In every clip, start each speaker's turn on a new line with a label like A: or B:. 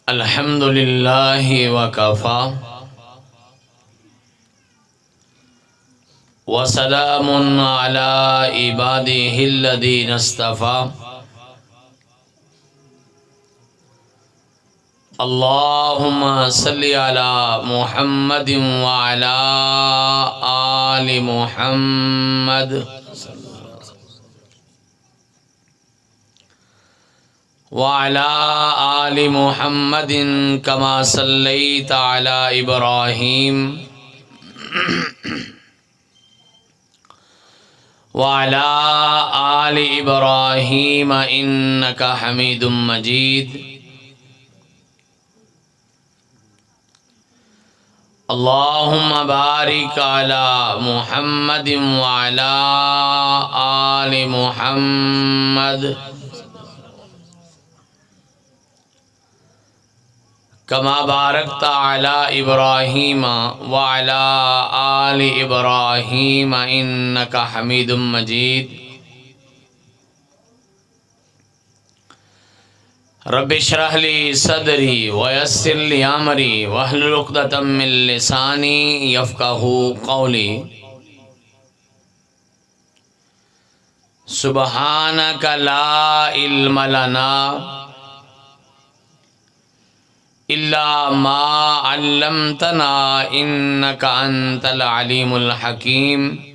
A: الحمد للہ وکفا وسلام علی عبادہ الذین اصطفی اللہم صلی علی محمد وعلی آل محمد وعلى آل محمد كما صليت على إبراهيم وعلى آل إبراهيم إنك حميد مجيد اللهم بارك على محمد وعلى آل محمد کما بارکت علی ابراہیم وعلی آل ابراہیم انک حمید مجید رب اشرح لی صدری ویسر لی امری واحلل عقدۃ من لسانی یفقہوا قولی سبحانک لا علم لنا الا ما علمتنا انك انت العليم الحكيم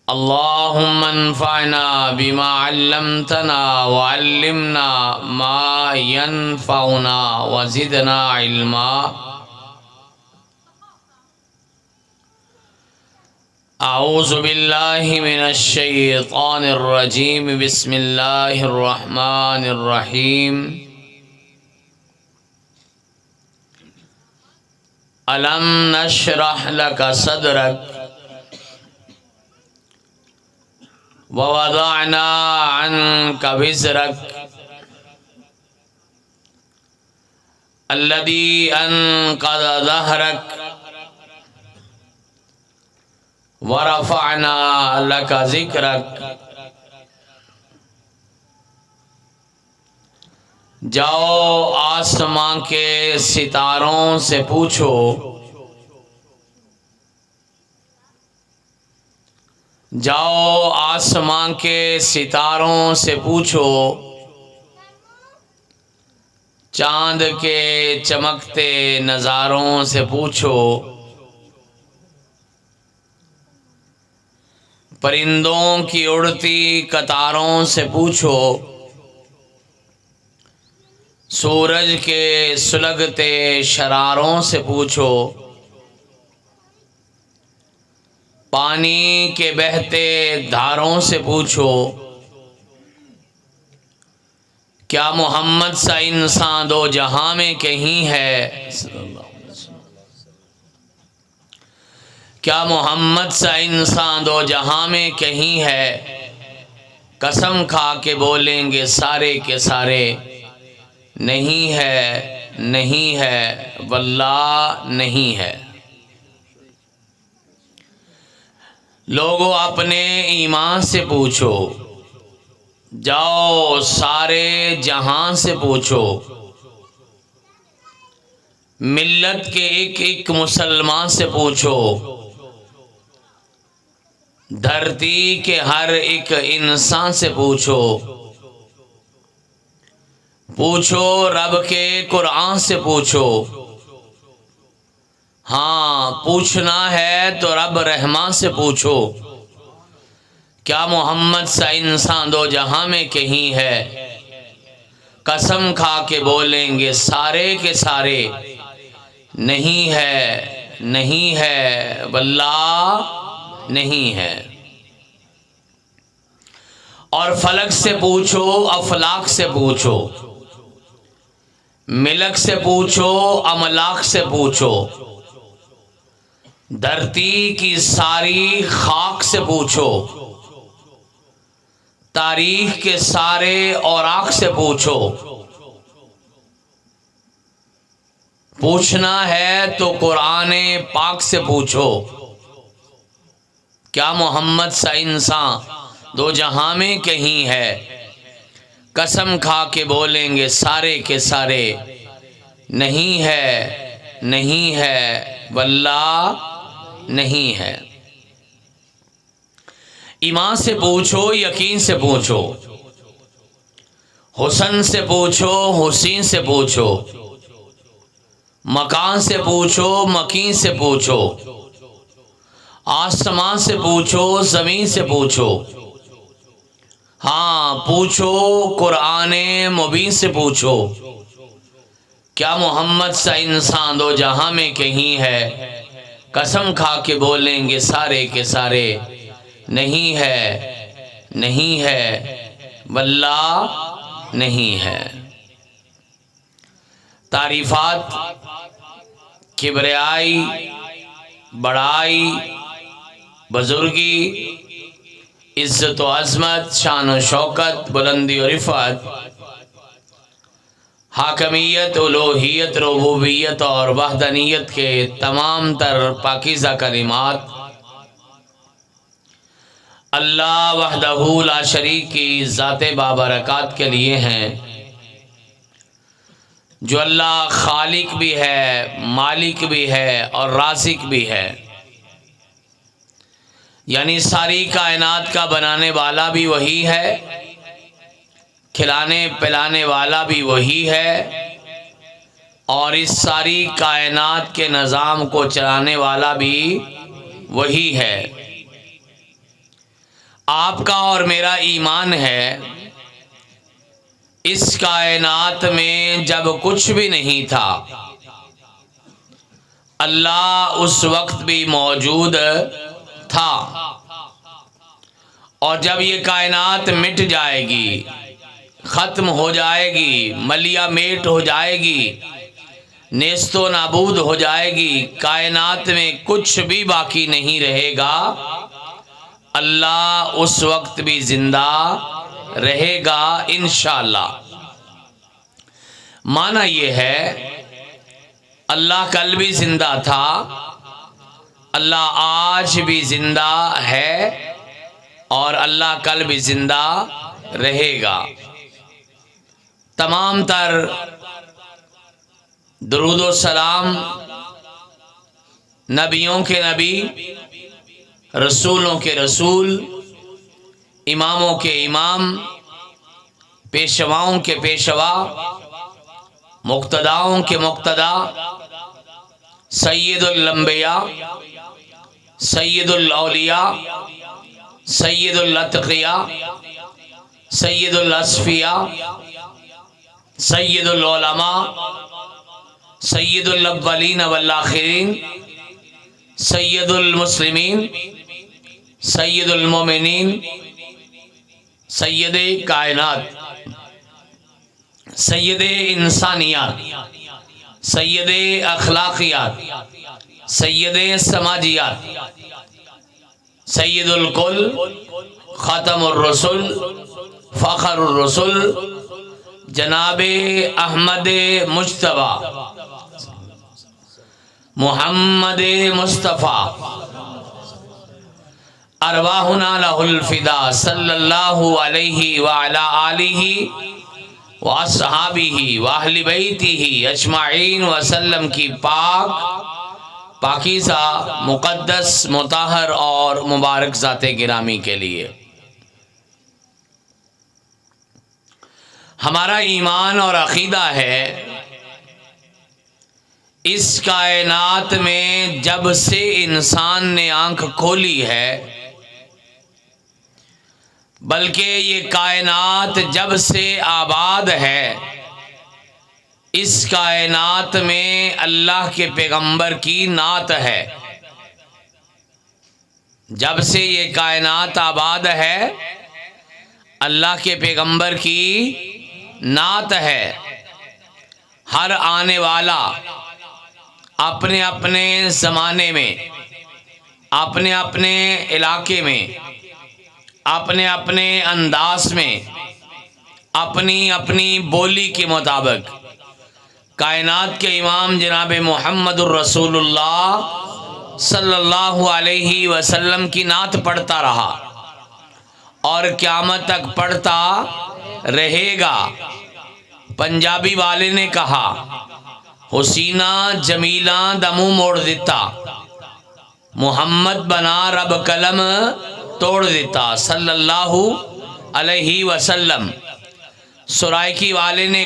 A: اللهم انفعنا بما علمتنا وعلمنا ما ينفعنا وزدنا علما اعوذ باللہ من الشیطان الرجیم بسم اللہ الرحمن الرحیم الم نشرح لک صدرک ووضعنا عنک وزرک الذی انقض ظہرک ورفعنا لك ذکرک جاؤ آسمان کے ستاروں سے پوچھو جاؤ آسمان کے ستاروں سے پوچھو چاند کے چمکتے نظاروں سے پوچھو پرندوں کی اڑتی قطاروں سے پوچھو سورج کے سلگتے شراروں سے پوچھو پانی کے بہتے دھاروں سے پوچھو کیا محمد سا انسان دو جہاں میں کہیں ہے کیا محمد سا انسان دو جہاں میں کہیں ہے قسم کھا کے بولیں گے سارے کے سارے نہیں ہے نہیں ہے واللہ نہیں ہے لوگوں اپنے ایمان سے پوچھو جاؤ سارے جہاں سے پوچھو ملت کے ایک ایک مسلمان سے پوچھو دھرتی کے ہر ایک انسان سے پوچھو پوچھو رب کے قرآن سے پوچھو ہاں پوچھنا ہے تو رب رحمان سے پوچھو کیا محمد سا انسان دو جہاں میں کہیں ہے قسم کھا کے بولیں گے سارے کے سارے نہیں ہے نہیں ہے واللہ نہیں ہے اور فلک سے پوچھو افلاک سے پوچھو ملک سے پوچھو املاک سے پوچھو دھرتی کی ساری خاک سے پوچھو تاریخ کے سارے اوراق سے پوچھو پوچھنا ہے تو قرآن پاک سے پوچھو کیا محمد سا انسان دو جہاں میں کہیں ہے قسم کھا کے بولیں گے سارے کے سارے نہیں ہے نہیں ہے واللہ نہیں ہے۔ ایمان سے پوچھو، یقین سے پوچھو، حسن سے پوچھو، حسین سے پوچھو، مکان سے پوچھو، مکین سے پوچھو، آسمان سے پوچھو، زمین سے پوچھو، ہاں پوچھو قرآن مبین سے پوچھو، کیا محمد سا انسان دو جہاں میں کہیں ہے؟ قسم کھا کے بولیں گے سارے کے سارے نہیں ہے نہیں ہے واللہ نہیں ہے۔ تعریفات، کبریائی، بڑائی، بزرگی، عزت و عظمت، شان و شوکت، بلندی و رفعت، حاکمیت، الوہیت، ربوبیت اور وحدانیت کے تمام تر پاکیزہ کلمات اللہ وحدہ لا شریک کی ذات بابرکات کے لیے ہیں، جو اللہ خالق بھی ہے، مالک بھی ہے اور رازق بھی ہے، یعنی ساری کائنات کا بنانے والا بھی وہی ہے، کھلانے پلانے والا بھی وہی ہے، اور اس ساری کائنات کے نظام کو چلانے والا بھی وہی ہے۔ آپ کا اور میرا ایمان ہے اس کائنات میں جب کچھ بھی نہیں تھا اللہ اس وقت بھی موجود تھا، اور جب یہ کائنات مٹ جائے گی، ختم ہو جائے گی، ملیا میٹ ہو جائے گی، نیست و نابود ہو جائے گی، کائنات میں کچھ بھی باقی نہیں رہے گا، اللہ اس وقت بھی زندہ رہے گا انشاءاللہ۔ معنی یہ ہے اللہ کل بھی زندہ تھا، اللہ آج بھی زندہ ہے، اور اللہ کل بھی زندہ رہے گا۔ تمام تر درود و سلام نبیوں کے نبی، رسولوں کے رسول، اماموں کے امام، پیشواؤں کے پیشوا، مقتداؤں کے مقتدا، سید الانبیاء، سید الاولیاء، سید الاتقیاء، سید الاصفیاء، سید العلماء، سید الاولین والآخرین، سید المسلمین، سید المومنین، سید کائنات، سید انسانیات، سید اخلاقیات، سید سماجیات، سید الکل، خاتم الرسل، فخر الرسل، جناب احمد مجتبی محمد مصطفیٰ، ارواحنا لہ الفدا صلی اللہ علیہ وعلا آلہ واصحابہ واہل بیتہ اجمعین وسلم کی پاک، پاکیزہ، مقدس، مطہر اور مبارک ذات گرامی کے لیے ہمارا ایمان اور عقیدہ ہے اس کائنات میں جب سے انسان نے آنکھ کھولی ہے، بلکہ یہ کائنات جب سے آباد ہے، اس کائنات میں اللہ کے پیغمبر کی نعت ہے۔ جب سے یہ کائنات آباد ہے اللہ کے پیغمبر کی نعت ہے۔ ہر آنے والا اپنے اپنے زمانے میں، اپنے اپنے علاقے میں، اپنے اپنے انداز میں، اپنی اپنی بولی کے مطابق کائنات کے امام جناب محمد الرسول اللہ صلی اللہ علیہ وسلم کی نعت پڑھتا رہا، اور قیامت تک پڑھتا رہے گا۔ پنجابی والے نے کہا حسینہ جمیلہ دا منہ موڑ دیتا، محمد بنا رب قلم توڑ دیتا صلی اللہ علیہ وسلم۔ سرائکی والے نے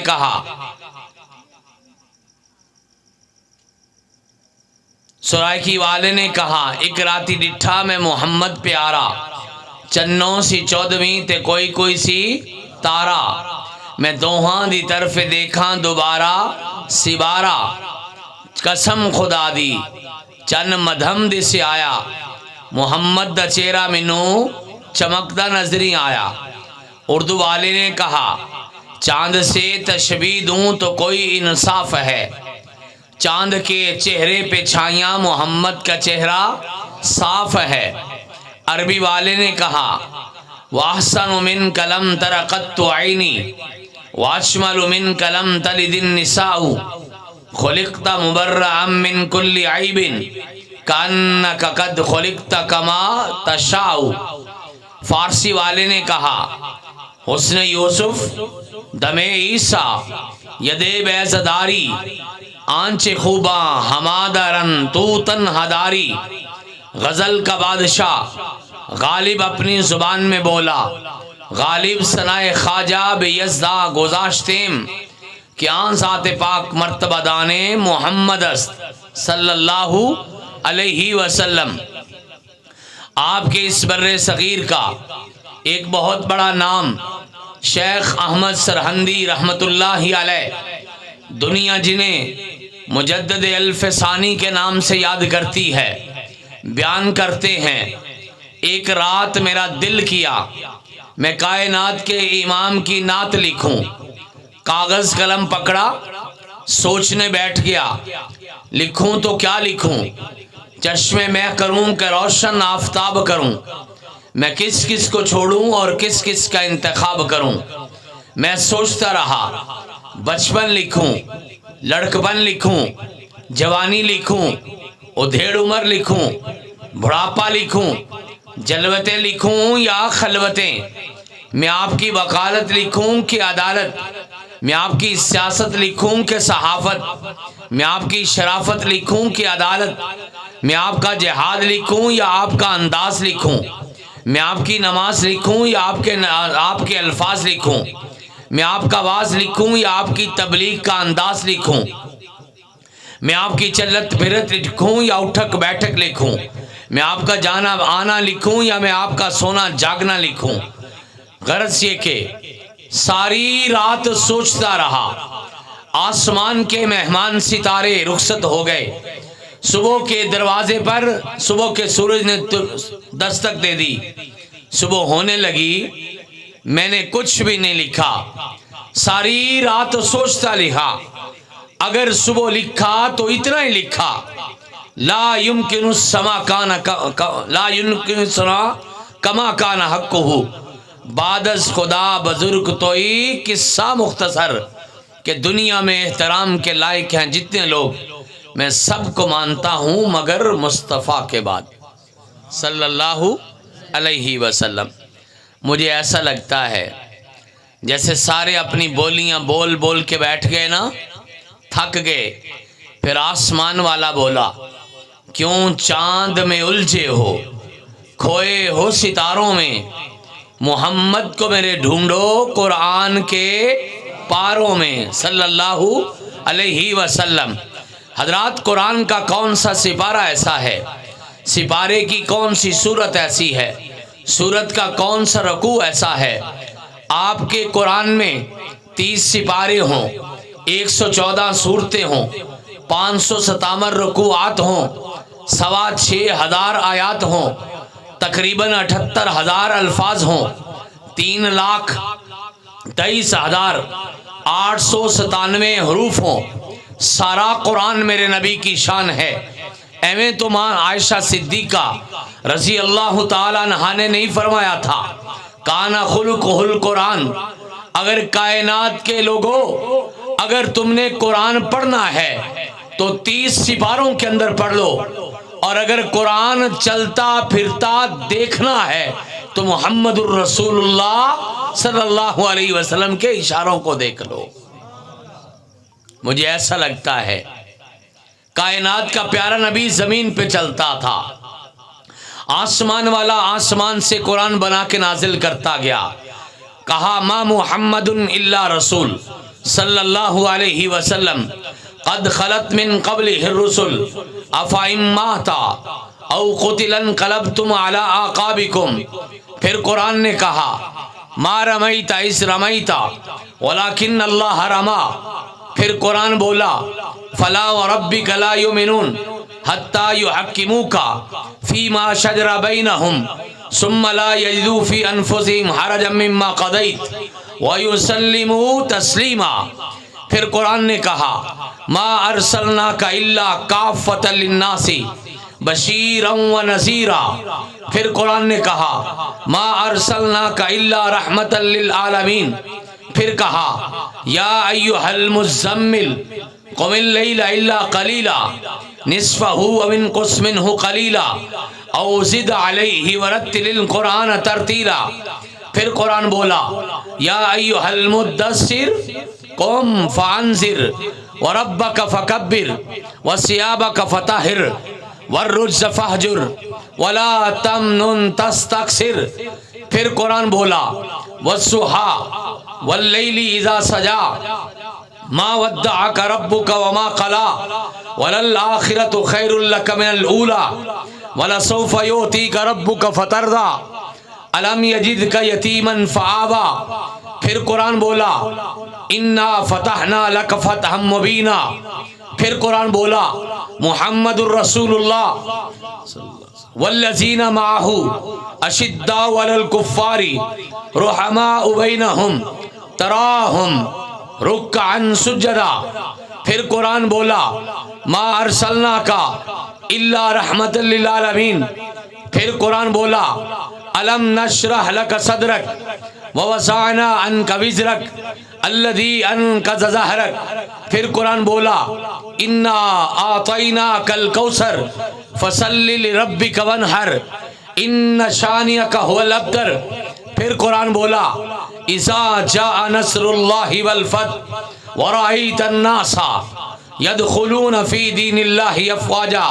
A: کہا ایک راتی ڈٹھا میں محمد پیارا، چنوں سی چودویں تے کوئی سی تارا، میں دوہاں دی طرف دیکھاں دوبارہ سبارہ، قسم خدا دی چن مدھم دی سے آیا، محمد دا چہرہ منو چمکدا نظری آیا۔ اردو والے نے کہا چاند سے تشبیہ دوں تو کوئی انصاف ہے، چاند کے چہرے پہ چھائیاں محمد کا چہرہ صاف ہے۔ عربی والے نے کہا وَأَحْسَنُ مِنْكَ لَمْ تَرَ قَطُّ عَيْنِي وَأَجْمَلُ مِنْكَ لَمْ تَلِدِ النِّسَاءُ خُلِقْتَ مُبَرَّأً مِنْ كُلِّ عَيْبٍ كَأَنَّكَ قَدْ خُلِقْتَ كَمَا تَشَاءُ۔ فارسی والے نے کہا حسن یوسف دم عیسیٰ یدے بیزداری، آنچ خوباں ہمادرن تو تنہداری۔ غزل کا بادشاہ غالب اپنی زبان میں بولا، غالب ثنائے خواجہ بے یزدہ گزاشتیم کہ آن ذات پاک مرتبہ دانے محمد است صلی اللہ علیہ وسلم۔ آپ کے اس بر صغیر کا ایک بہت بڑا نام شیخ احمد سرہندی رحمت اللہ علیہ، دنیا جنہیں مجدد الف ثانی کے نام سے یاد کرتی ہے، بیان کرتے ہیں ایک رات میرا دل کیا میں کائنات کے امام کی نعت لکھوں، کاغذ قلم پکڑا سوچنے بیٹھ گیا، لکھوں تو کیا لکھوں، چشمے میں کروں کہ روشن آفتاب کروں، میں کس کس کو چھوڑوں اور کس کس کا انتخاب کروں۔ میں سوچتا رہا بچپن لکھوں، لڑکپن لکھوں، جوانی لکھوں، ادھیڑ عمر لکھوں، بڑھاپا لکھوں، جلوتیں لکھوں یا خلوتیں، میں آپ کی وکالت لکھوں کہ عدالت، میں آپ کی سیاست لکھوں کہ صحافت، میں آپ کی شرافت لکھوں کہ عدالت، میں آپ کا جہاد لکھوں یا آپ کا انداز لکھوں، میں آپ کی نماز لکھوں یا آپ کے الفاظ لکھوں، میں آپ کا واز لکھوں یا آپ کی تبلیغ کا انداز لکھوں، میں آپ کی چلت پھرت لکھوں یا اٹھک بیٹھک لکھوں، میں آپ کا جانا آنا لکھوں یا میں آپ کا سونا جاگنا لکھوں۔ غرض یہ کہ ساری رات سوچتا رہا، آسمان کے مہمان ستارے رخصت ہو گئے، صبح کے دروازے پر صبح کے سورج نے دستک دے دی، صبح ہونے لگی، میں نے کچھ بھی نہیں لکھا، ساری رات سوچتا لکھا، اگر صبح لکھا تو اتنا ہی لکھا، لا يمكن السما کما کان حقہ، بعد از خدا بزرگ توئی قصہ مختصر، کہ دنیا میں احترام کے لائق ہیں جتنے لوگ میں سب کو مانتا ہوں مگر مصطفیٰ کے بعد صلی اللہ علیہ وسلم۔ مجھے ایسا لگتا ہے جیسے سارے اپنی بولیاں بول بول کے بیٹھ گئے نا، تھک گئے، پھر آسمان والا بولا کیوں چاند میں الجھے ہو، کھوئے ہو ستاروں میں، محمد کو میرے ڈھونڈو قرآن کے پاروں میں صلی اللہ علیہ وسلم۔ حضرات قرآن کا کون سا سپارہ ایسا ہے، سپارے کی کون سی صورت ایسی ہے، صورت کا کون سا رکوع ایسا ہے، آپ کے قرآن میں 30 سپارے ہوں، 114 صورتیں ہوں، 557 رکوعات ہوں، 6,500 آیات ہوں، تقریباً 78,000 الفاظ ہوں، 3,23,897 حروف ہوں، سارا قرآن میرے نبی کی شان ہے۔ ایویں تو ماں عائشہ صدیقہ رضی اللہ تعالیٰ عنہا نے نہیں فرمایا تھا کانا خلقہ القرآن، اگر کائنات کے لوگوں اگر تم نے قرآن پڑھنا ہے تو 30 سپاروں کے اندر پڑھ لو، اور اگر قرآن چلتا پھرتا دیکھنا ہے تو محمد الرسول اللہ صلی اللہ علیہ وسلم کے اشاروں کو دیکھ لو۔ مجھے ایسا لگتا ہے کائنات کا پیارا نبی زمین پہ چلتا تھا، آسمان والا آسمان سے قرآن بنا کے نازل کرتا گیا، کہا ما محمد الا رسول صلی اللہ علیہ وسلم قد خلت من قبلہ الرسل افئن مات او قتل انقلبتم علی اعقابکم۔ پھر قرآن نے کہا ما رمیت اذ رمیت ولکن اللہ رما۔ پھر قرآن بولا فلا وربک لا یؤمنون حتی یحکموک فیما شجر بینہم ثم لا یجدوا فی انفسہم حرجا مما قضیت ویسلموا تسلیما۔ پھر قرآن نے کہا ما ارسلناک الا کافۃ للناس بشیرا ونذیرا۔ پھر قرآن نے کہا ما ارسلناک الا رحمتا للعالمین۔ پھر کہا یا ایھا المزمل قم اللیل الا قلیلا نصفہ او انقص منہ قلیلا او زد علیہ ورتل القرآن ترتیلا۔ پھر قرآن بولا یا ایھا المدثر قم فانذر وربک فکبر وثیابک فطہر والرجز فہجر ولا تمنن تستکثر۔ پھر قرآن بولا والضحی واللیل اذا سجا ما ودعک ربک وما قلا وللآخرۃ خیر لک من الاولی ولسوف یؤتیک ربک فترضی الم یجدک یتیما فآوی۔ پھر قرآن بولا انا فتحنا لک فتحا مبینا۔ پھر قرآن بولا محمد الرسول اللہ والذین معہ اشداء علی الکفار رحماء بینہم تراہم رکعا سجدا۔ پھر قرآن بولا ما ارسلناک الا رحمتا للعالمین۔ پھر قرآن بولا الم نشرح لک صدرک ووضعنا عنک وزرک الذی انقض ظہرک۔ پھر قرآن بولا انا اعطیناک الکوثر فصل لربک وانحر ان شانئک هو الابتر۔ پھر قرآن بولا اذا جاء نصر اللہ والفتح ورأیت الناس يدخلون فی دین اللہ افواجا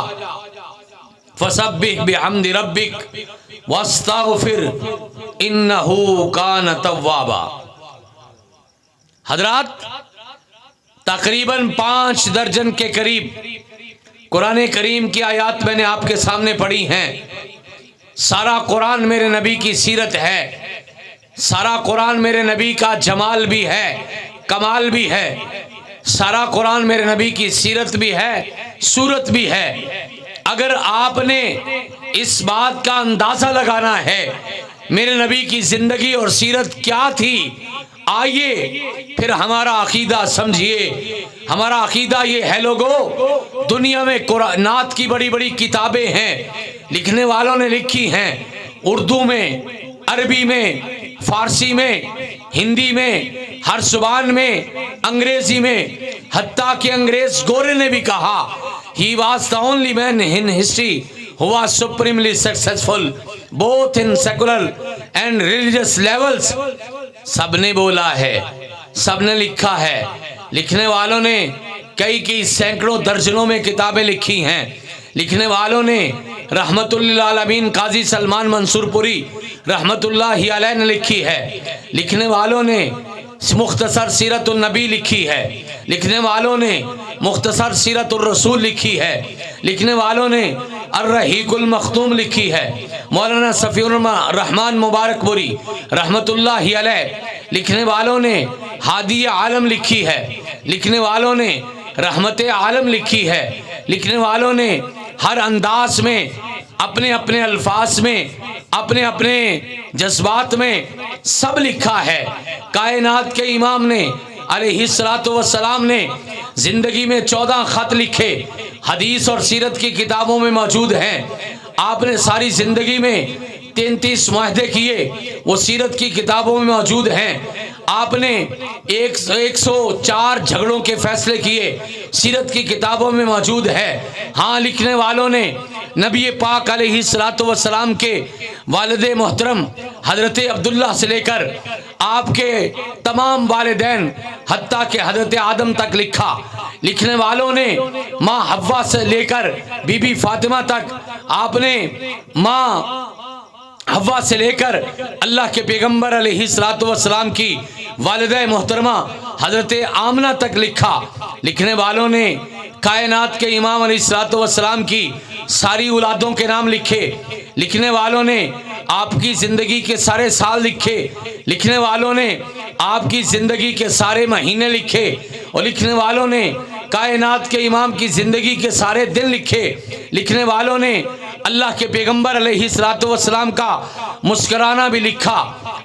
A: فسبح بحمد ربک واستغفر انہ کان توابا۔ حضرات تقریباً 5 درجن کے قریب قرآن کریم کی آیات میں نے آپ کے سامنے پڑھی ہیں۔ سارا قرآن میرے نبی کی سیرت ہے، سارا قرآن میرے نبی کا جمال بھی ہے، کمال بھی ہے، سارا قرآن میرے نبی کی سیرت بھی ہے، صورت بھی ہے۔ اگر آپ نے اس بات کا اندازہ لگانا ہے میرے نبی کی زندگی اور سیرت کیا تھی، آئیے پھر ہمارا عقیدہ سمجھیے۔ ہمارا عقیدہ یہ ہے لوگو، دنیا میں نعت کی بڑی بڑی کتابیں ہیں، لکھنے والوں نے لکھی ہیں، اردو میں، عربی میں، فارسی میں، ہندی میں، ہر زبان میں، انگریزی میں، حتیٰ کہ انگریز گورے نے بھی کہا he was the only man in history who was supremely successful both in secular and religious levels۔ سب نے بولا ہے، سب نے لکھا ہے، لکھنے والوں نے کئی سینکڑوں درجنوں میں کتابیں لکھی ہیں۔ لکھنے والوں نے رحمت للعالمین قاضی سلمان منصور پوری رحمت اللہ علیہ نے لکھی ہے۔ لکھنے والوں نے مختصر سیرت النبی لکھی ہے، لکھنے والوں نے مختصر سیرت الرسول لکھی ہے، لکھنے والوں نے الرحیق المختوم لکھی ہے، مولانا صفی الرحمن مبارک پوری رحمت اللہ علیہ، لکھنے والوں نے ہادی عالم لکھی ہے، لکھنے والوں نے رحمت عالم لکھی ہے، لکھنے والوں نے ہر انداز میں، اپنے اپنے الفاظ میں، اپنے اپنے جذبات میں سب لکھا ہے۔ کائنات کے امام نے علیہ الصلوۃ والسلام نے زندگی میں 14 خط لکھے، حدیث اور سیرت کی کتابوں میں موجود ہیں۔ آپ نے ساری زندگی میں 33 معاہدے کیے، وہ سیرت کی کتابوں میں موجود ہیں۔ آپ نے 104 جھگڑوں کے فیصلے کیے، سیرت کی کتابوں میں موجود ہے۔ ہاں، لکھنے والوں نے نبی پاک علیہ الصلوۃ والسلام کے والد محترم حضرت عبداللہ سے لے کر آپ کے تمام والدین حتیٰ کہ حضرت آدم تک لکھا۔ لکھنے والوں نے ماں حوا سے لے کر بی بی فاطمہ تک، آپ نے ماں حوا سے لے کر اللہ کے پیغمبر علیہ الصلوۃ والسلام کی والدہ محترمہ حضرت آمنہ تک لکھا۔ لکھنے والوں نے کائنات کے امام علیہ الصلوۃ والسلام کی ساری اولادوں کے نام لکھے۔ لکھنے والوں نے آپ کی زندگی کے سارے سال لکھے۔ لکھنے والوں نے آپ کی زندگی کے سارے مہینے لکھے، اور لکھنے والوں نے کائنات کے امام کی زندگی کے سارے دن لکھے۔ لکھنے والوں نے اللہ کے پیغمبر علیہ الصلوۃ والسلام کا مسکرانا بھی لکھا،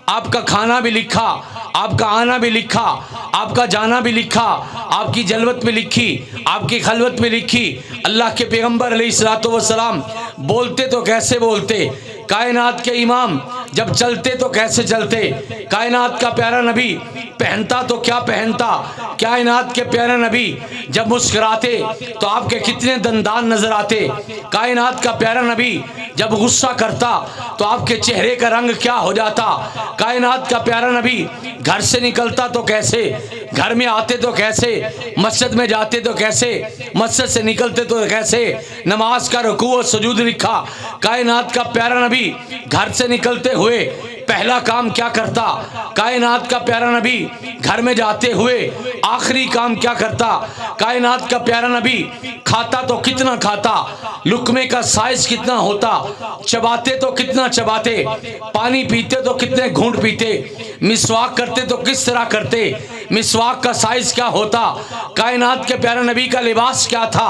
A: آپ کا کھانا بھی لکھا، آپ کا آنا بھی لکھا، آپ کا جانا بھی لکھا، آپ کی جلوت بھی لکھی، آپ کی خلوت بھی لکھی۔ اللہ کے پیغمبر علیہ الصلوۃ والسلام بولتے تو کیسے بولتے، کائنات کے امام جب چلتے تو کیسے چلتے، کائنات کا پیارا نبی پہنتا تو کیا پہنتا، کائنات کے پیارے نبی جب مسکراتے تو آپ کے کتنے دندان نظر آتے، کائنات کا پیارا نبی جب غصہ کرتا تو آپ کے چہرے کا رنگ کیا ہو جاتا، کائنات کا پیارا نبی گھر سے نکلتا تو کیسے، گھر میں آتے تو کیسے، مسجد میں جاتے تو کیسے، مسجد سے نکلتے تو کیسے، نماز کا رکوع و سجود لکھا۔ کائنات کا پیارا نبی گھر سے نکلتے ہوئے پہلا کام کیا کرتا، کائنات کا پیارا نبی گھر میں جاتے ہوئے آخری کام کیا کرتا، کائنات کا پیارا نبی کھاتا تو کتنا کھاتا، لقمے کا سائز کتنا ہوتا، چباتے تو کتنا چباتے، پانی پیتے تو کتنے گھونٹ پیتے، مسواک کرتے تو کس طرح کرتے، مسواک کا سائز کیا ہوتا، کائنات کے پیارے نبی کا لباس کیا تھا،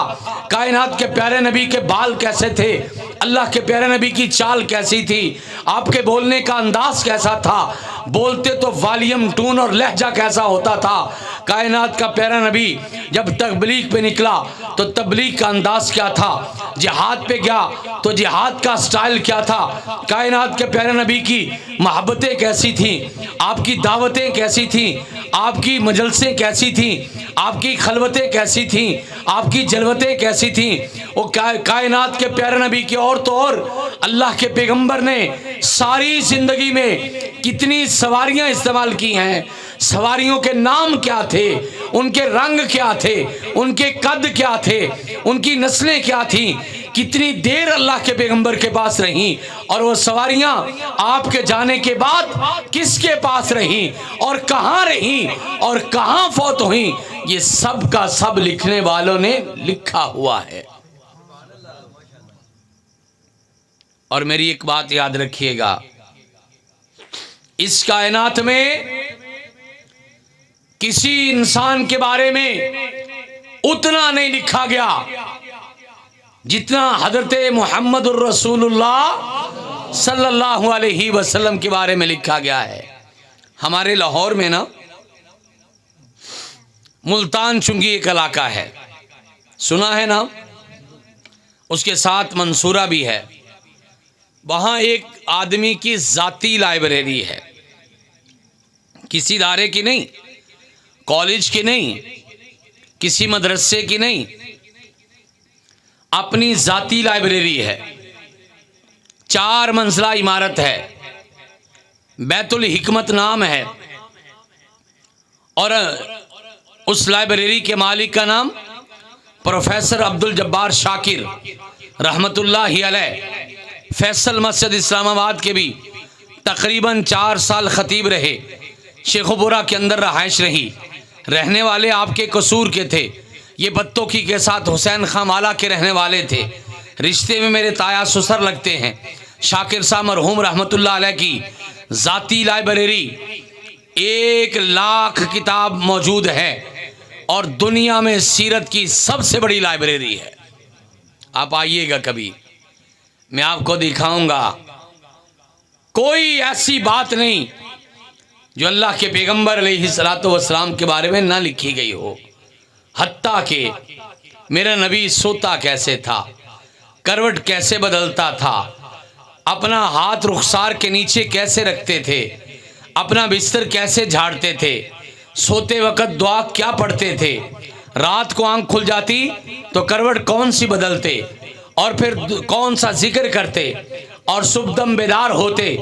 A: کائنات کے پیارے نبی کے بال کیسے تھے، اللہ کے پیارے نبی کی چال کیسی تھی، آپ کے بولنے کا انداز کیسا تھا، بولتے تو والیم ٹون اور لہجہ کیسا ہوتا تھا، کائنات کا پیارا نبی جب تبلیغ پہ نکلا تو تبلیغ کا انداز کیا تھا، جہاد پہ گیا تو جہاد کا سٹائل کیا تھا، کائنات کے پیارے نبی کی محبتیں کیسی تھیں، آپ کی دعوتیں کیسی تھیں، آپ کی مجلسیں کیسی تھیں، آپ کی خلوتیں کیسی تھیں، آپ کی جلوتیں کیسی تھیں۔ وہ کائنات کے پیارے نبی کی اور تو اور اللہ کے پیغمبر نے ساری زندگی میں کتنی سواریاں استعمال کی ہیں، سواریوں کے نام کیا تھے، ان کے رنگ کیا تھے، ان کے قد کیا تھے، ان کی نسلیں کیا تھیں، کتنی دیر اللہ کے پیغمبر کے پاس رہیں، اور وہ سواریاں آپ کے جانے کے بعد کس کے پاس رہیں اور کہاں رہیں اور کہاں فوت ہوئیں، یہ سب کا سب لکھنے والوں نے لکھا ہوا ہے۔ اور میری ایک بات یاد رکھیے گا، اس کائنات میں کسی انسان کے بارے میں اتنا نہیں لکھا گیا جتنا حضرت محمد الرسول اللہ صلی اللہ علیہ وسلم کے بارے میں لکھا گیا ہے۔ ہمارے لاہور میں نا ملتان چنگی ایک علاقہ ہے، سنا ہے نا، اس کے ساتھ منصورہ بھی ہے، وہاں ایک آدمی کی ذاتی لائبریری ہے، کسی ادارے کی نہیں، کالج کی نہیں، کسی مدرسے کی نہیں، اپنی ذاتی لائبریری ہے، 4 منزلہ عمارت ہے، بیت الحکمت نام ہے، اور اس لائبریری کے مالک کا نام پروفیسر عبدالجبار شاکر رحمت اللہ علیہ، فیصل مسجد اسلام آباد کے بھی تقریباً 4 سال خطیب رہے، شیخ پورہ کے اندر رہائش رہی، رہنے والے آپ کے قصور کے تھے، یہ بتوکی کے ساتھ حسین خان مالا کے رہنے والے تھے، رشتے میں میرے تایا سسر لگتے ہیں۔ شاکر صاحب مرحوم رحمت اللہ علیہ کی ذاتی لائبریری 1 لاکھ کتاب موجود ہے، اور دنیا میں سیرت کی سب سے بڑی لائبریری ہے۔ آپ آئیے گا کبھی، میں آپ کو دکھاؤں گا، کوئی ایسی بات نہیں جو اللہ کے پیغمبر علیہ الصلوۃ والسلام کے بارے میں نہ لکھی گئی ہو، حتیٰ کہ میرا نبی سوتا کیسے تھا، کروٹ کیسے بدلتا تھا، اپنا ہاتھ رخسار کے نیچے کیسے رکھتے تھے، اپنا بستر کیسے جھاڑتے تھے، سوتے وقت دعا کیا پڑھتے تھے، رات کو آنکھ کھل جاتی تو کروٹ کون سی بدلتے، اور پھر کون سا ذکر کرتے، اور صبح دم بیدار ہوتے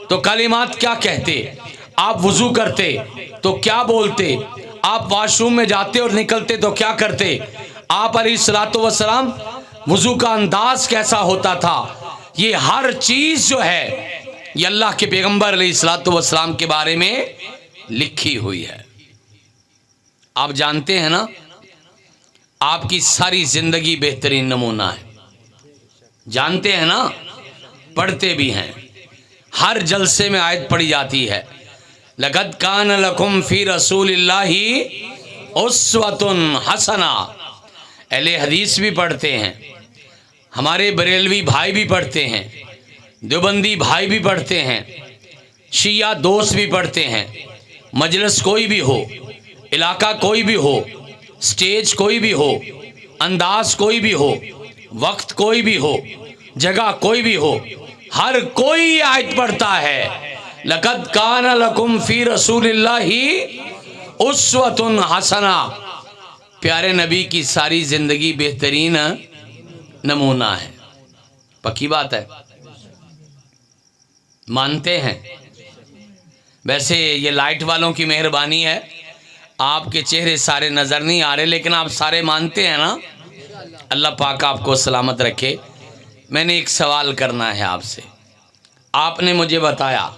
A: تو کلمات کیا کہتے، آپ وضو کرتے تو کیا بولتے، آپ واش روم میں جاتے اور نکلتے تو کیا کرتے، آپ علیہ الصلوۃ والسلام وضو کا انداز کیسا ہوتا تھا، یہ ہر چیز جو ہے یہ اللہ کے پیغمبر علیہ الصلوۃ والسلام کے بارے میں لکھی ہوئی ہے۔ آپ جانتے ہیں نا، آپ کی ساری زندگی بہترین نمونہ ہے، جانتے ہیں نا، پڑھتے بھی ہیں، ہر جلسے میں آیت پڑھی جاتی ہے، لَقَدْ كَانَ لَكُمْ فِي رَسُولِ اللَّهِ أُسْوَةٌ حَسَنَةٌ۔ اہل حدیث بھی پڑھتے ہیں، ہمارے بریلوی بھائی بھی پڑھتے ہیں، دیوبندی بھائی بھی پڑھتے ہیں، شیعہ دوست بھی پڑھتے ہیں، مجلس کوئی بھی ہو، علاقہ کوئی بھی ہو، سٹیج کوئی بھی ہو، انداز کوئی بھی ہو، وقت کوئی بھی ہو، جگہ کوئی بھی ہو، ہر کوئی یہ آیت پڑھتا ہے، لَقَدْ كَانَ لَكُمْ فِي رَسُولِ اللَّهِ أُسْوَةٌ حَسَنَةٌ۔ پیارے نبی کی ساری زندگی بہترین نمونہ ہے، پکی بات ہے، مانتے ہیں؟ ویسے یہ لائٹ والوں کی مہربانی ہے، آپ کے چہرے سارے نظر نہیں آ رہے، لیکن آپ سارے مانتے ہیں نا؟ اللہ پاک آپ کو سلامت رکھے۔ میں نے ایک سوال کرنا ہے آپ سے۔ آپ نے مجھے بتایا،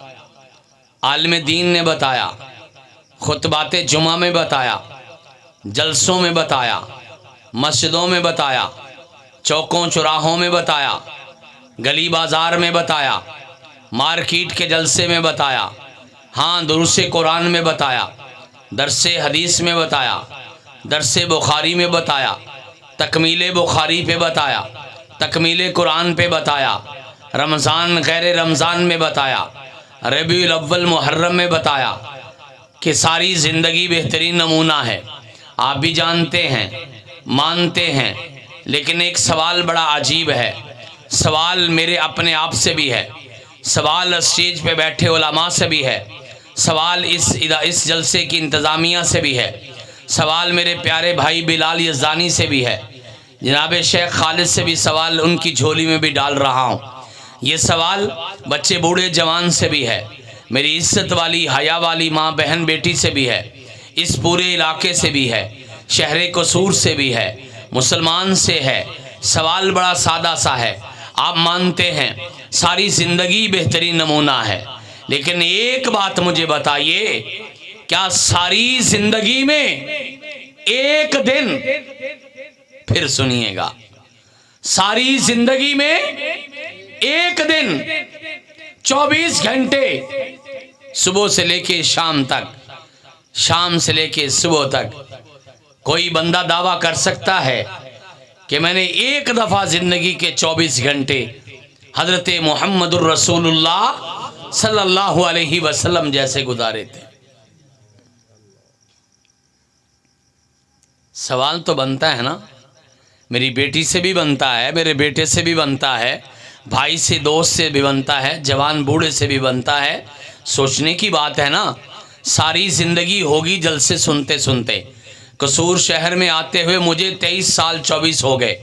A: عالم دین نے بتایا، خطبات جمعہ میں بتایا، جلسوں میں بتایا، مسجدوں میں بتایا، چوکوں چوراہوں میں بتایا، گلی بازار میں بتایا، مارکیٹ کے جلسے میں بتایا، ہاں دروس قرآن میں بتایا، درس حدیث میں بتایا، درس بخاری میں بتایا، تکمیل بخاری پہ بتایا، تکمیل قرآن پہ بتایا، رمضان غیر رمضان میں بتایا، ربیع الاول محرم میں بتایا کہ ساری زندگی بہترین نمونہ ہے۔ آپ بھی جانتے ہیں، مانتے ہیں، لیکن ایک سوال بڑا عجیب ہے، سوال میرے اپنے آپ سے بھی ہے، سوال اسٹیج پہ بیٹھے علماء سے بھی ہے، سوال اس جلسے کی انتظامیہ سے بھی ہے، سوال میرے پیارے بھائی بلال یزدانی سے بھی ہے، جناب شیخ خالد سے بھی سوال ان کی جھولی میں بھی ڈال رہا ہوں، یہ سوال بچے بوڑھے جوان سے بھی ہے، میری عزت والی حیا والی ماں بہن بیٹی سے بھی ہے، اس پورے علاقے سے بھی ہے، شہر قصور سے بھی ہے، مسلمان سے ہے۔ سوال بڑا سادہ سا ہے، آپ مانتے ہیں ساری زندگی بہترین نمونہ ہے، لیکن ایک بات مجھے بتائیے، کیا ساری زندگی میں ایک دن، پھر سنیے گا، ساری زندگی میں ایک دن 24 گھنٹے صبح سے لے کے شام تک، شام سے لے کے صبح تک، کوئی بندہ دعویٰ کر سکتا ہے کہ میں نے ایک دفعہ زندگی کے 24 گھنٹے حضرت محمد الرسول اللہ صلی اللہ علیہ وسلم جیسے گزارے تھے؟ سوال تو بنتا ہے نا، میری بیٹی سے بھی بنتا ہے، میرے بیٹے سے بھی بنتا ہے، بھائی سے دوست سے بھی بنتا ہے، جوان بوڑھے سے بھی بنتا ہے۔ سوچنے کی بات ہے نا، ساری زندگی ہوگی جلسے سنتے سنتے، قصور شہر میں آتے ہوئے مجھے 23 سال 24 ہو گئے،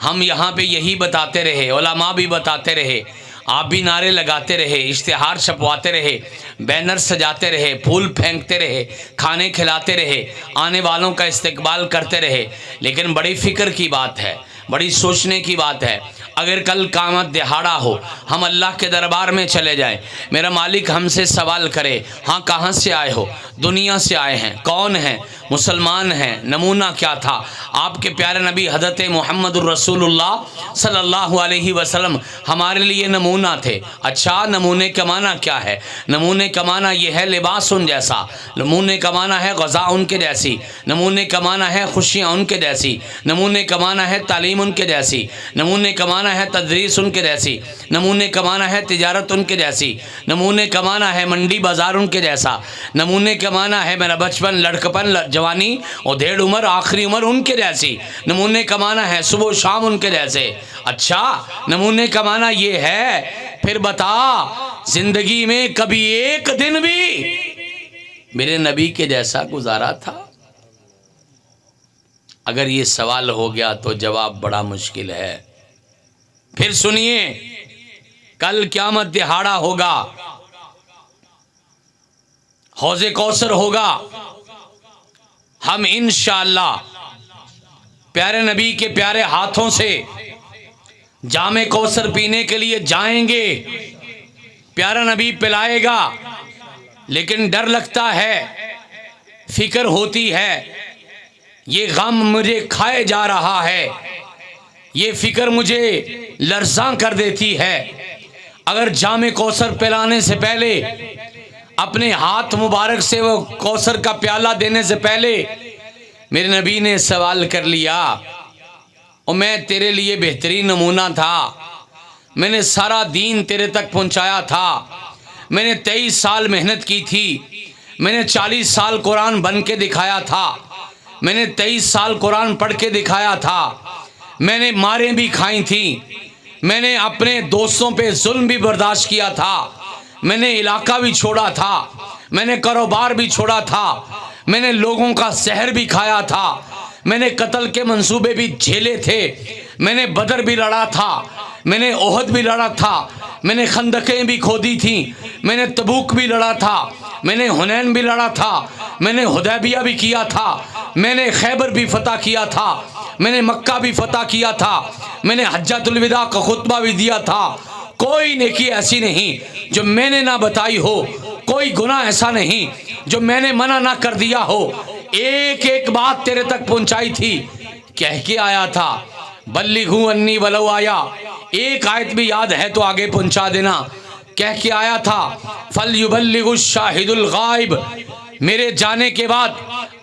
A: ہم یہاں پہ یہی بتاتے رہے، علماء بھی بتاتے رہے، آپ بھی نعرے لگاتے رہے، اشتہار چھپواتے رہے، بینر سجاتے رہے، پھول پھینکتے رہے، کھانے کھلاتے رہے، آنے والوں کا استقبال کرتے رہے، لیکن بڑی فکر کی بات ہے، بڑی سوچنے کی بات ہے، اگر کل قیامت دہاڑا ہو، ہم اللہ کے دربار میں چلے جائیں، میرا مالک ہم سے سوال کرے، ہاں کہاں سے آئے ہو؟ دنیا سے آئے ہیں، کون ہیں؟ مسلمان ہیں، نمونہ کیا تھا؟ آپ کے پیارے نبی حضرت محمد الرسول اللہ صلی اللہ علیہ وسلم ہمارے لیے نمونہ تھے۔ اچھا، نمونے کا معنی کیا ہے؟ نمونے کا معنی یہ ہے لباس ان جیسا، نمونے کا معنی ہے غذا ان کے جیسی، نمونے کا معنی ہے خوشیاں ان کے جیسی، نمونے کا معنی ہے تعلیم ان کے جیسی، نمونے کا معنی ہے تدریس ان کے جیسی، نمونے کا معنی ہے تجارت ان کے جیسی، نمونے کا معنی ہے منڈی بازار ان کے جیسا، نمونے کا معنی ہے میرا بچپن، لڑکپن، جوانی اور دھیڑ عمر، آخری عمر ان کے جیسی، نمونے کا معنی ہے صبح و شام ان کے جیسے۔ اچھا، نمونے کا معنی یہ ہے پھر بتا زندگی میں کبھی ایک دن بھی میرے نبی کے جیسا گزارا تھا؟ اگر یہ سوال ہو گیا تو جواب بڑا مشکل ہے۔ پھر سنیے، کل قیامت دہاڑا ہوگا، حوض کوثر ہوگا، ہم انشاءاللہ پیارے نبی کے پیارے ہاتھوں سے جام کوثر پینے کے لیے جائیں گے، پیارا نبی پلائے گا، لیکن ڈر لگتا ہے، فکر ہوتی ہے، یہ غم مجھے کھائے جا رہا ہے، یہ فکر مجھے لرزاں کر دیتی ہے۔ اگر جام کوثر پلانے سے پہلے، اپنے ہاتھ مبارک سے وہ کوثر کا پیالہ دینے سے پہلے میرے نبی نے سوال کر لیا، اور میں تیرے لیے بہترین نمونہ تھا، میں نے سارا دین تیرے تک پہنچایا تھا، میں نے 23 سال محنت کی تھی، میں نے 40 سال قرآن بن کے دکھایا تھا، میں نے 23 سال قرآن پڑھ کے دکھایا تھا، میں نے ماریں بھی کھائی تھیں، میں نے اپنے دوستوں پہ ظلم بھی برداشت کیا تھا، میں نے علاقہ بھی چھوڑا تھا، میں نے کاروبار بھی چھوڑا تھا، میں نے لوگوں کا زہر بھی کھایا تھا، میں نے قتل کے منصوبے بھی جھیلے تھے، میں نے بدر بھی لڑا تھا، میں نے احد بھی لڑا تھا، میں نے خندقیں بھی کھودی تھیں، میں نے تبوک بھی لڑا تھا، میں نے حنین بھی لڑا تھا، میں نے حدیبیہ بھی کیا تھا، میں نے خیبر بھی فتح کیا تھا، میں نے مکہ بھی فتح کیا تھا، میں نے حجۃ الوداع کا خطبہ بھی دیا تھا۔ کوئی نیکی ایسی نہیں جو میں نے نہ بتائی ہو، کوئی گناہ ایسا نہیں جو میں نے منع نہ کر دیا ہو، ایک ایک بات تیرے تک پہنچائی تھی، کہہ کے آیا تھا بلغوا انی ولو آیا، ایک آیت بھی یاد ہے تو آگے پہنچا دینا، کہہ کے آیا تھا فَلْيُبَلِّغُ الشَّاهِدُ الْغَائِبُ، میرے جانے کے بعد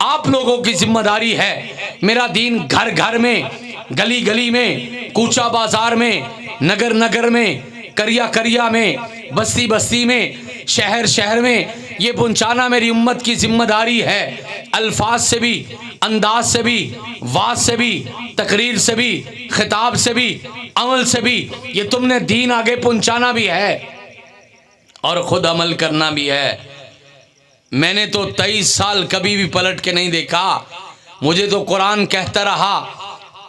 A: آپ لوگوں کی ذمہ داری ہے میرا دین گھر گھر میں، گلی گلی میں، کوچہ بازار میں، نگر نگر میں، کریا کریا میں، بستی بستی میں، شہر شہر میں یہ پہنچانا میری امت کی ذمہ داری ہے، الفاظ سے بھی، انداز سے بھی، واز سے بھی، تقریر سے بھی، خطاب سے بھی، عمل سے بھی، یہ تم نے دین آگے پہنچانا بھی ہے اور خود عمل کرنا بھی ہے۔ میں نے تو 23 سال کبھی بھی پلٹ کے نہیں دیکھا، مجھے تو قرآن کہتا رہا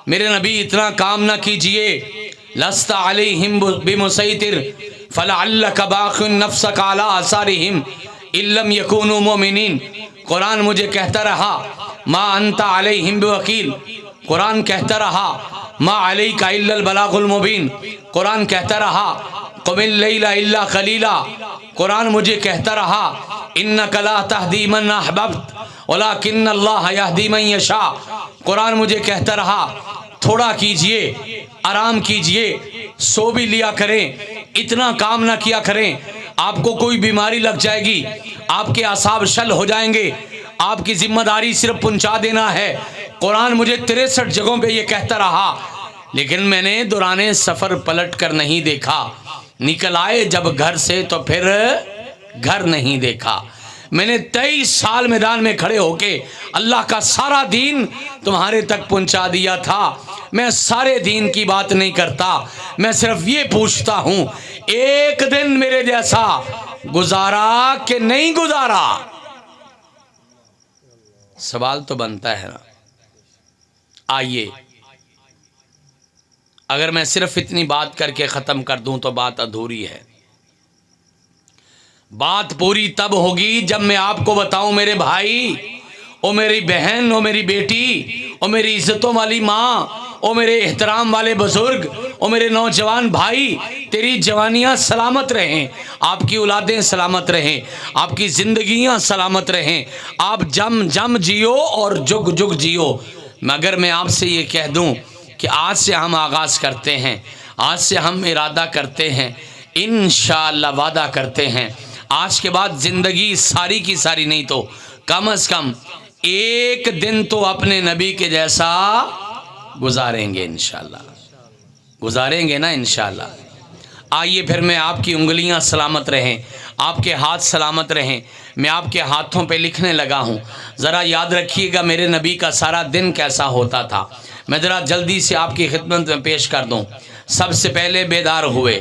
A: میرے نبی اتنا کام نہ کیجئے، لست علیہم بمسیطر فلعلک باخع نفسک علی آثارہم ان لم یکونوا مؤمنین، قرآن مجھے کہتا رہا ما انت علیہم بوکیل، قرآن کہتا رہا ما علیک الا البلاغ المبین، قرآن کہتا رہا قم اللیل الا قلیلا، قرآن مجھے کہتا رہا انک لا تہدی من احببت ولکن اللہ یہدی من یشاء، قرآن مجھے کہتا رہا تھوڑا کیجئے، آرام کیجئے، سو بھی لیا کریں، اتنا کام نہ کیا کریں، آپ کو کوئی بیماری لگ جائے گی، آپ کے اعصاب شل ہو جائیں گے، آپ کی ذمہ داری صرف پہنچا دینا ہے۔ قرآن مجھے 63 جگہوں پہ یہ کہتا رہا، لیکن میں نے دوران سفر پلٹ کر نہیں دیکھا، نکل آئے جب گھر سے تو پھر گھر نہیں دیکھا۔ میں نے 23 سال میدان میں کھڑے ہو کے اللہ کا سارا دین تمہارے تک پہنچا دیا تھا۔ میں سارے دین کی بات نہیں کرتا، میں صرف یہ پوچھتا ہوں ایک دن میرے جیسا گزارا کہ نہیں گزارا؟ سوال تو بنتا ہے نا۔ آئیے، اگر میں صرف اتنی بات کر کے ختم کر دوں تو بات ادھوری ہے۔ بات پوری تب ہوگی جب میں آپ کو بتاؤں میرے بھائی، او میری بہن، او میری بیٹی، او میری عزتوں والی ماں، او میرے احترام والے بزرگ، او میرے نوجوان بھائی، تیری جوانیاں سلامت رہیں، آپ کی اولادیں سلامت رہیں، آپ کی زندگیاں سلامت رہیں، آپ جم جم جیو اور جگ جگ جیو۔ مگر میں آپ سے یہ کہہ دوں کہ آج سے ہم آغاز کرتے ہیں، آج سے ہم ارادہ کرتے ہیں، انشاءاللہ وعدہ کرتے ہیں، آج کے بعد زندگی ساری کی ساری نہیں تو کم از کم ایک دن تو اپنے نبی کے جیسا گزاریں گے، انشاءاللہ گزاریں گے نا انشاءاللہ۔ آئیے پھر میں آپ کی انگلیاں سلامت رہیں، آپ کے ہاتھ سلامت رہیں، میں آپ کے ہاتھوں پہ لکھنے لگا ہوں۔ ذرا یاد رکھیے گا میرے نبی کا سارا دن کیسا ہوتا تھا۔ میں ذرا جلدی سے آپ کی خدمت میں پیش کر دوں۔ سب سے پہلے بیدار ہوئے،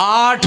A: 8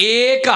A: 1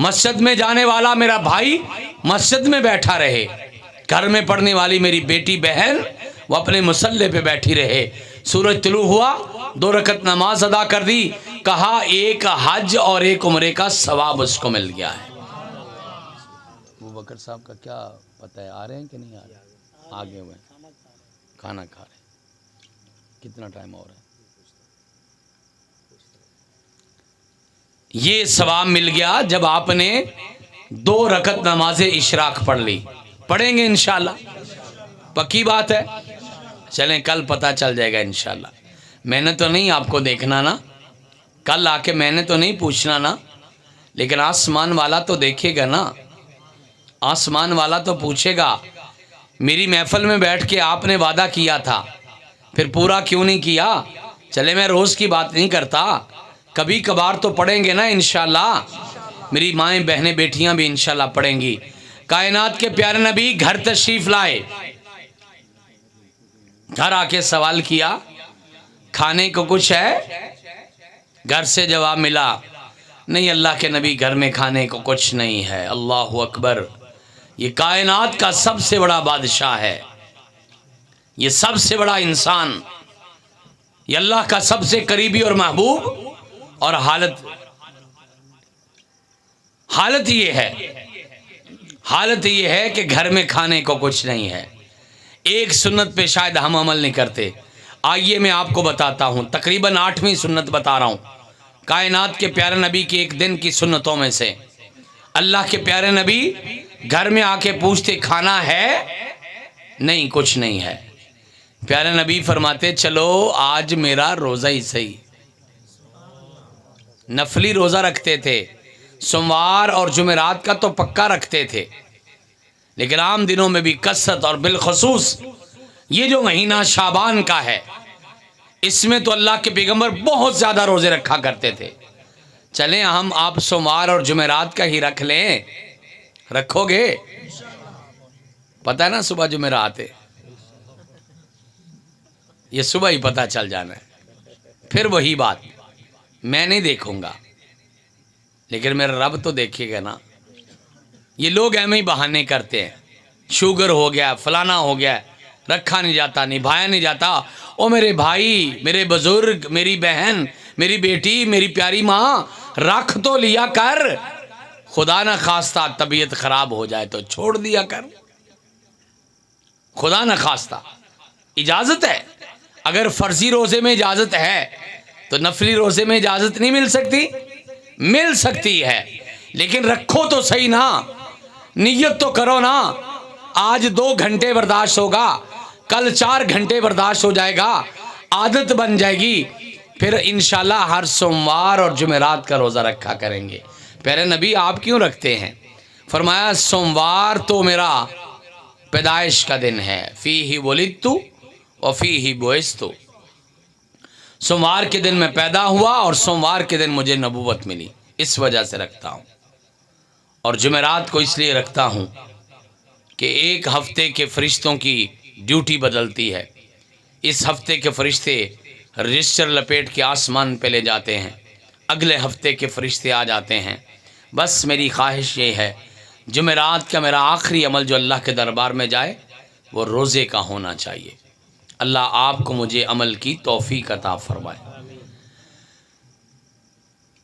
A: مسجد میں جانے والا میرا بھائی مسجد میں بیٹھا رہے، گھر میں پڑھنے والی میری بیٹی بہن وہ اپنے مصلے پہ بیٹھی رہے۔ سورج طلوع ہوا، 2 رکعت نماز ادا کر دی، کہا ایک حج اور ایک عمرے کا ثواب اس کو مل گیا ہے۔ ابوبکر صاحب کا کیا پتہ ہے، آ رہے ہیں کہ نہیں آ رہے؟ آگے ہوئے ہیں، کھانا کھا رہے ہیں۔ کتنا ٹائم ہو رہا ہے؟ یہ ثواب مل گیا جب آپ نے 2 رکعت نماز اشراق پڑھ لی۔ پڑھیں گے انشاءاللہ، پکی بات ہے۔ چلیں کل پتہ چل جائے گا انشاءاللہ۔ میں نے تو نہیں آپ کو دیکھنا نا، کل آ کے میں نے تو نہیں پوچھنا نا، لیکن آسمان والا تو دیکھے گا نا، آسمان والا تو پوچھے گا میری محفل میں بیٹھ کے آپ نے وعدہ کیا تھا، پھر پورا کیوں نہیں کیا؟ چلے میں روز کی بات نہیں کرتا، کبھی کبھار تو پڑھیں گے نا انشاءاللہ۔ میری مائیں بہنیں بیٹیاں بھی انشاءاللہ پڑھیں گی۔ کائنات کے پیارے نبی گھر تشریف لائے، گھر آ کے سوال کیا کھانے کو کچھ ہے؟ گھر سے جواب ملا نہیں اللہ کے نبی گھر میں کھانے کو کچھ نہیں ہے۔ اللہ اکبر، یہ کائنات کا سب سے بڑا بادشاہ ہے، یہ سب سے بڑا انسان، یہ اللہ کا سب سے قریبی اور محبوب، اور حالت یہ ہے کہ گھر میں کھانے کو کچھ نہیں ہے۔ ایک سنت پہ شاید ہم عمل نہیں کرتے، آئیے میں آپ کو بتاتا ہوں، تقریباً 8ویں سنت بتا رہا ہوں کائنات کے پیارے نبی کی ایک دن کی سنتوں میں سے۔ اللہ کے پیارے نبی گھر میں آ کے پوچھتے کھانا ہے؟ نہیں کچھ نہیں ہے۔ پیارے نبی فرماتے چلو آج میرا روزہ ہی صحیح، نفلی روزہ رکھتے تھے، سوموار اور جمعرات کا تو پکا رکھتے تھے، لیکن عام دنوں میں بھی کثرت، اور بالخصوص یہ جو مہینہ شعبان کا ہے اس میں تو اللہ کے پیغمبر بہت زیادہ روزے رکھا کرتے تھے۔ چلیں ہم آپ سوموار اور جمعرات کا ہی رکھ لیں، رکھو گے؟ پتہ ہے نا صبح جمعرات ہے، یہ صبح ہی پتہ چل جانا ہے۔ پھر وہی بات، میں نہیں دیکھوں گا لیکن میرا رب تو دیکھے گا نا۔ یہ لوگ ایسے ہی بہانے کرتے ہیں، شوگر ہو گیا، فلانا ہو گیا، رکھا نہیں جاتا، نبھایا نہیں جاتا۔ او میرے بھائی، میرے بزرگ، میری بہن، میری بیٹی، میری پیاری ماں، رکھ تو لیا کر، خدا نہ خواستہ طبیعت خراب ہو جائے تو چھوڑ دیا کر، خدا نہ خواستہ۔ اجازت ہے، اگر فرضی روزے میں اجازت ہے تو نفلی روزے میں اجازت نہیں مل سکتی؟ مل سکتی ہے، لیکن رکھو تو صحیح نا، نیت تو کرو نا۔ آج 2 گھنٹے برداشت ہوگا، کل 4 گھنٹے برداشت ہو جائے گا، عادت بن جائے گی، پھر انشاءاللہ ہر سوموار اور جمعرات کا روزہ رکھا کریں گے۔ پیارے نبی آپ کیوں رکھتے ہیں؟ فرمایا سوموار تو میرا پیدائش کا دن ہے، فیہ ولدت وفیہ بعثت، سوموار کے دن میں پیدا ہوا اور سوموار کے دن مجھے نبوت ملی، اس وجہ سے رکھتا ہوں۔ اور جمعرات کو اس لیے رکھتا ہوں کہ ایک ہفتے کے فرشتوں کی ڈیوٹی بدلتی ہے، اس ہفتے کے فرشتے رجسٹر لپیٹ کے آسمان پہ لے جاتے ہیں، اگلے ہفتے کے فرشتے آ جاتے ہیں۔ بس میری خواہش یہ ہے جمعرات کا میرا آخری عمل جو اللہ کے دربار میں جائے وہ روزے کا ہونا چاہیے۔ اللہ آپ کو مجھے عمل کی توفیق عطا فرمائے۔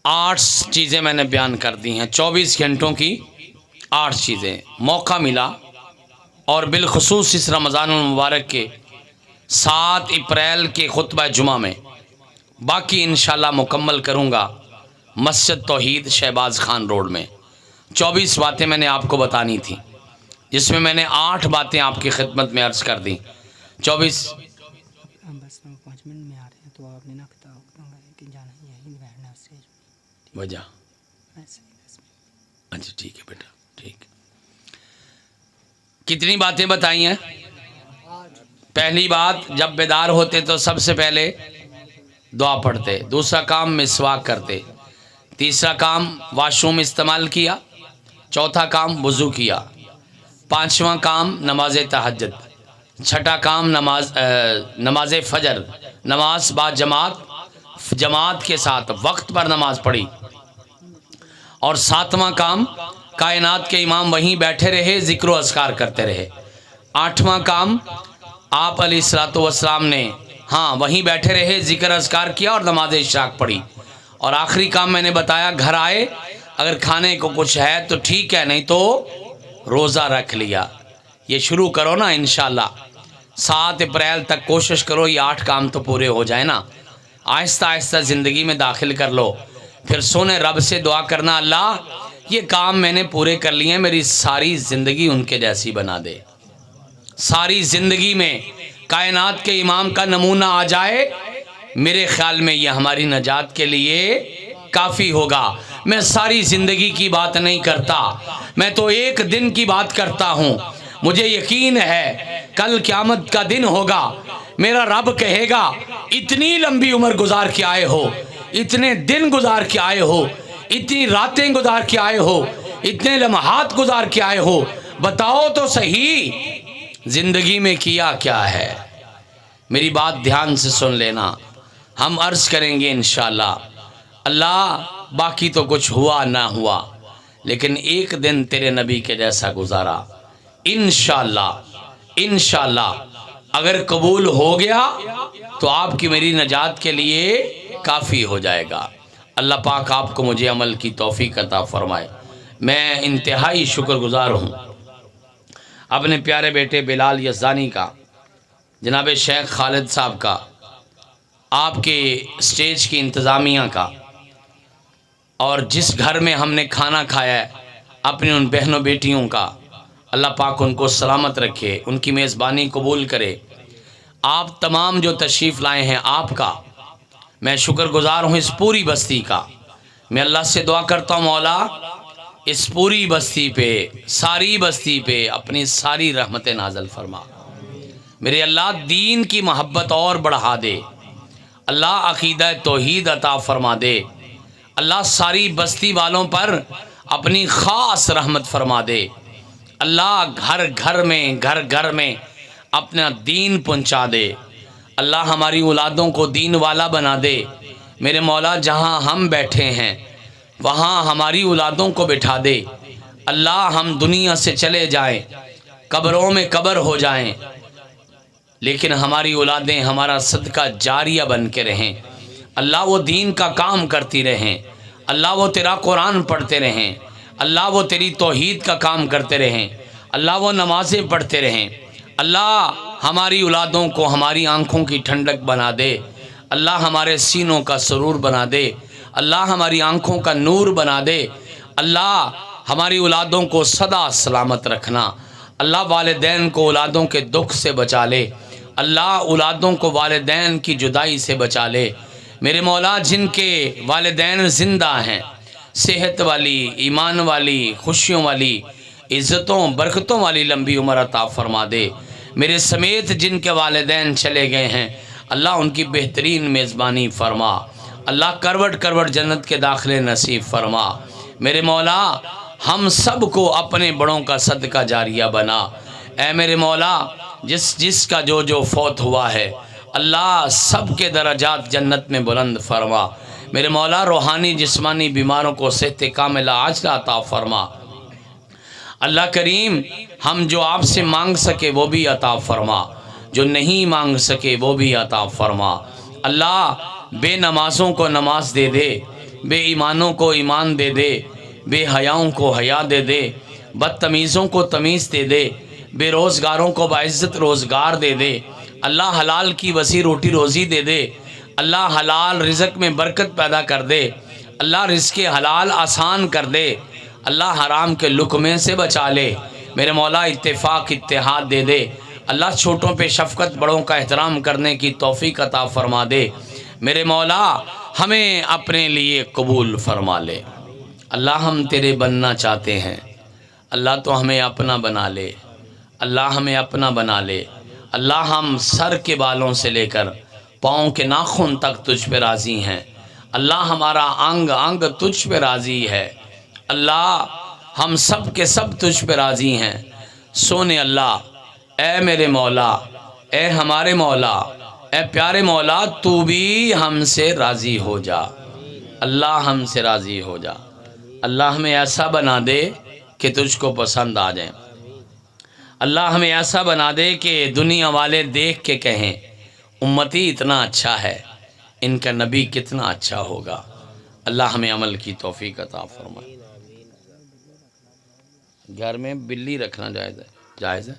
A: 8 چیزیں میں نے بیان کر دی ہیں، 24 گھنٹوں کی 8 چیزیں، موقع ملا، اور بالخصوص اس رمضان المبارک کے 7 اپریل کے خطبہ جمعہ میں، باقی انشاءاللہ مکمل کروں گا مسجد توحید شہباز خان روڈ میں۔ 24 باتیں میں نے آپ کو بتانی تھیں، جس میں نے 8 باتیں آپ کی خدمت میں عرض کر دیں۔ 24
B: بس 5 منٹ میں آ رہے ہیں تو آپ نے نا کہ جانا یہیں بیٹھنا اسٹیج پہ
A: وجہ۔
B: ایسے ہی 10 منٹ۔
A: اچھا ٹھیک ہے بیٹا، ٹھیک۔ کتنی باتیں بتائی ہیں؟ پہلی بات، جب بیدار ہوتے تو سب سے پہلے دعا پڑھتے، دوسرا کام مسواک کرتے، تیسرا کام واش روم استعمال کیا، چوتھا کام وضو کیا، 5واں کام نماز تہجد، 6واں کام نماز فجر، نماز با جماعت کے ساتھ وقت پر نماز پڑھی، اور 7واں کام کائنات کے امام وہیں بیٹھے رہے، ذکر و اذکار کرتے رہے۔ 8واں کام آپ علیہ الصلوۃ والسلام نے وہیں بیٹھے رہے، ذکر اذکار کیا اور نماز اشراق پڑھی۔ اور آخری کام میں نے بتایا، گھر آئے اگر کھانے کو کچھ ہے تو ٹھیک ہے، نہیں تو روزہ رکھ لیا۔ یہ شروع کرو نا انشاءاللہ، 7 اپریل تک کوشش کرو یہ 8 کام تو پورے ہو جائیں نا، آہستہ آہستہ زندگی میں داخل کر لو۔ پھر سونے رب سے دعا کرنا، اللہ یہ کام میں نے پورے کر لیے ہیں، میری ساری زندگی ان کے جیسی بنا دے۔ ساری زندگی میں کائنات کے امام کا نمونہ آ جائے، میرے خیال میں یہ ہماری نجات کے لیے کافی ہوگا۔ میں ساری زندگی کی بات نہیں کرتا، میں تو ایک دن کی بات کرتا ہوں۔ مجھے یقین ہے کل قیامت کا دن ہوگا، میرا رب کہے گا اتنی لمبی عمر گزار کے آئے ہو، اتنے دن گزار کے آئے ہو، اتنی راتیں گزار کے آئے ہو، اتنے لمحات گزار کے آئے ہو، بتاؤ تو صحیح زندگی میں کیا کیا ہے؟ میری بات دھیان سے سن لینا، ہم عرض کریں گے انشاءاللہ، اللہ باقی تو کچھ ہوا نہ ہوا، لیکن ایک دن تیرے نبی کے جیسا گزارا، انشاءاللہ انشاءاللہ اگر قبول ہو گیا تو آپ کی میری نجات کے لیے کافی ہو جائے گا۔ اللہ پاک آپ کو مجھے عمل کی توفیق عطا فرمائے۔ میں انتہائی شکر گزار ہوں اپنے پیارے بیٹے بلال یزدانی کا، جناب شیخ خالد صاحب کا، آپ کے اسٹیج کی انتظامیہ کا، اور جس گھر میں ہم نے کھانا کھایا ہے اپنی ان بہنوں بیٹیوں کا، اللہ پاک ان کو سلامت رکھے، ان کی میزبانی قبول کرے۔ آپ تمام جو تشریف لائے ہیں آپ کا میں شکر گزار ہوں، اس پوری بستی کا۔ میں اللہ سے دعا کرتا ہوں مولا اس پوری بستی پہ، ساری بستی پہ اپنی ساری رحمت نازل فرما۔ میرے اللہ دین کی محبت اور بڑھا دے، اللہ عقیدہ توحید عطا فرما دے، اللہ ساری بستی والوں پر اپنی خاص رحمت فرما دے، اللہ گھر گھر میں اپنا دین پہنچا دے، اللہ ہماری اولادوں کو دین والا بنا دے۔ میرے مولا جہاں ہم بیٹھے ہیں وہاں ہماری اولادوں کو بٹھا دے، اللہ ہم دنیا سے چلے جائیں، قبروں میں قبر ہو جائیں، لیکن ہماری اولادیں ہمارا صدقہ جاریہ بن کے رہیں، اللہ وہ دین کا کام کرتی رہیں، اللہ وہ تیرا قرآن پڑھتے رہیں، اللہ وہ تیری توحید کا کام کرتے رہیں، اللہ وہ نمازیں پڑھتے رہیں، اللہ ہماری اولادوں کو ہماری آنکھوں کی ٹھنڈک بنا دے، اللہ ہمارے سینوں کا سرور بنا دے، اللہ ہماری آنکھوں کا نور بنا دے، اللہ ہماری اولادوں کو سدا سلامت رکھنا، اللہ والدین کو اولادوں کے دکھ سے بچا لے، اللہ اولادوں کو والدین کی جدائی سے بچا لے۔ میرے مولا جن کے والدین زندہ ہیں، صحت والی، ایمان والی، خوشیوں والی، عزتوں برکتوں والی لمبی عمر عطا فرما دے۔ میرے سمیت جن کے والدین چلے گئے ہیں اللہ ان کی بہترین میزبانی فرما، اللہ کروٹ کروٹ جنت کے داخلے نصیب فرما۔ میرے مولا ہم سب کو اپنے بڑوں کا صدقہ جاریہ بنا۔ اے میرے مولا جس کا جو فوت ہوا ہے اللہ سب کے درجات جنت میں بلند فرما۔ میرے مولا روحانی جسمانی بیماروں کو صحت کاملہ عاجلہ عطا فرما۔ اللہ کریم ہم جو آپ سے مانگ سکے وہ بھی عطا فرما، جو نہیں مانگ سکے وہ بھی عطا فرما۔ اللہ بے نمازوں کو نماز دے دے، بے ایمانوں کو ایمان دے دے، بے حیاؤں کو حیا دے دے، بدتمیزوں کو تمیز دے دے، بے روزگاروں کو باعزت روزگار دے دے، اللہ حلال کی وسیع روٹی روزی دے دے، اللہ حلال رزق میں برکت پیدا کر دے، اللہ رزق حلال آسان کر دے، اللہ حرام کے لقمے سے بچا لے۔ میرے مولا اتفاق اتحاد دے دے، اللہ چھوٹوں پہ شفقت بڑوں کا احترام کرنے کی توفیق عطا فرما دے۔ میرے مولا ہمیں اپنے لیے قبول فرما لے۔ اللہ ہم تیرے بننا چاہتے ہیں، اللہ تو ہمیں اپنا بنا لے، اللہ ہمیں اپنا بنا لے۔ اللہ ہم سر کے بالوں سے لے کر پاؤں کے ناخن تک تجھ پہ راضی ہیں، اللہ ہمارا انگ انگ تجھ پہ راضی ہے، اللہ ہم سب کے سب تجھ پہ راضی ہیں۔ سونے اللہ اے میرے مولا، اے ہمارے مولا، اے پیارے مولا تو بھی ہم سے راضی ہو جا، اللہ ہم سے راضی ہو جا، اللہ ہمیں ایسا بنا دے کہ تجھ کو پسند آ جائیں، اللہ ہمیں ایسا بنا دے کہ دنیا والے دیکھ کے کہیں امتی اتنا اچھا ہے، ان کا نبی کتنا اچھا ہوگا۔ اللہ ہمیں عمل کی توفیق عطا فرمائے۔ گھر میں بلی رکھنا جائز ہے؟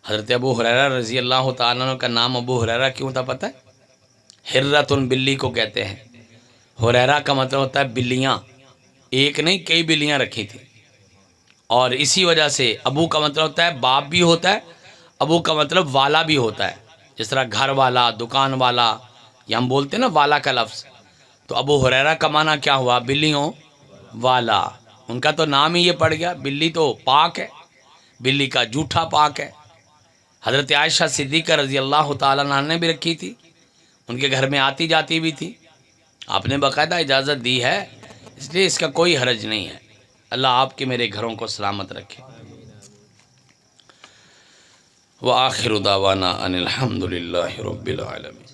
A: حضرت ابو ہریرہ رضی اللہ تعالیٰ عنہ کا نام ابو ہریرہ کیوں تھا پتہ ہے؟ ہرۃن بلی کو کہتے ہیں۔ ہریرہ کا مطلب ہوتا ہے بلیاں، ایک نہیں کئی بلیاں رکھی تھیں، اور اسی وجہ سے ابو کا مطلب ہوتا ہے باپ بھی ہوتا ہے، ابو کا مطلب والا بھی ہوتا ہے، جس طرح گھر والا، دکان والا، یا ہم بولتے ہیں نا والا کا لفظ، تو ابو ہریرہ کا معنی کیا ہوا؟ بلیوں والا۔ ان کا تو نام ہی یہ پڑ گیا، بلی تو پاک ہے، بلی کا جوٹھا پاک ہے۔ حضرت عائشہ صدیقہ رضی اللہ تعالیٰ عنہ نے بھی رکھی تھی، ان کے گھر میں آتی جاتی بھی تھی، آپ نے باقاعدہ اجازت دی ہے، اس لیے اس کا کوئی حرج نہیں ہے۔ اللہ آپ کے میرے گھروں کو سلامت رکھے۔ وآخر دعوانا ان الحمد للہ رب العالمین۔